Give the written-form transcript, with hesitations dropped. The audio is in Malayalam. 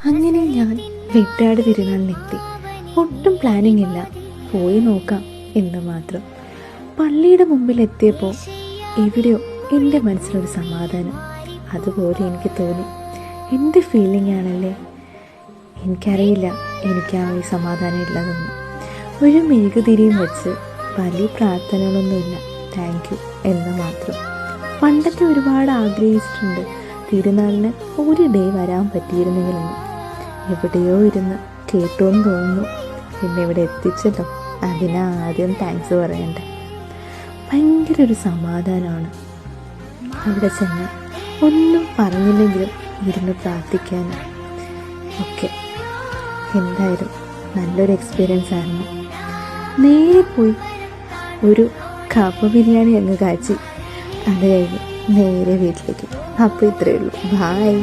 അങ്ങനെ ഞാൻ വെട്ടാട് തിരുനാളിനെത്തി. ഒട്ടും പ്ലാനിങ് ഇല്ല, പോയി നോക്കാം എന്ന് മാത്രം. പള്ളിയുടെ മുമ്പിൽ എത്തിയപ്പോൾ എവിടെയോ എൻ്റെ മനസ്സിലൊരു സമാധാനം. അതുപോലെ എനിക്ക് തോന്നി. എന്ത് ഫീലിംഗ് ആണല്ലേ. എനിക്കറിയില്ല എനിക്കാണ് ഈ സമാധാനം ഉള്ളതെന്ന്. ഒരു മെഴുകുതിരിയും വെച്ച് വലിയ പ്രാർത്ഥനകളൊന്നുമില്ല, താങ്ക് യു എന്ന് മാത്രം. പണ്ടൊക്കെ ഒരുപാട് ആഗ്രഹിച്ചിട്ടുണ്ട് തിരുനാളിന് ഒരു ഡേ വരാൻ പറ്റിയിരുന്നെങ്കിലെന്ന്. എവിടെയോ ഇരുന്ന് കേട്ടോന്ന് തോന്നുന്നു. പിന്നെ ഇവിടെ എത്തിച്ചല്ലോ, അതിനാ ആദ്യം താങ്ക്സ് പറയണ്ടേ. ഭയങ്കര ഒരു സമാധാനമാണ് അവിടെ ചെന്ന്. ഒന്നും പറഞ്ഞില്ലെങ്കിലും ഇരുന്ന് പ്രാർത്ഥിക്കാനും ഒക്കെ. എന്തായാലും നല്ലൊരു എക്സ്പീരിയൻസ് ആയിരുന്നു. നേരെ പോയി ഒരു കപ്പ ബിരിയാണി അങ്ങ് കാച്ചി അത് കഴിഞ്ഞ് നേരെ വീട്ടിലേക്ക്. അപ്പോൾ ഇത്രയേ ഉള്ളൂ. ബായ്.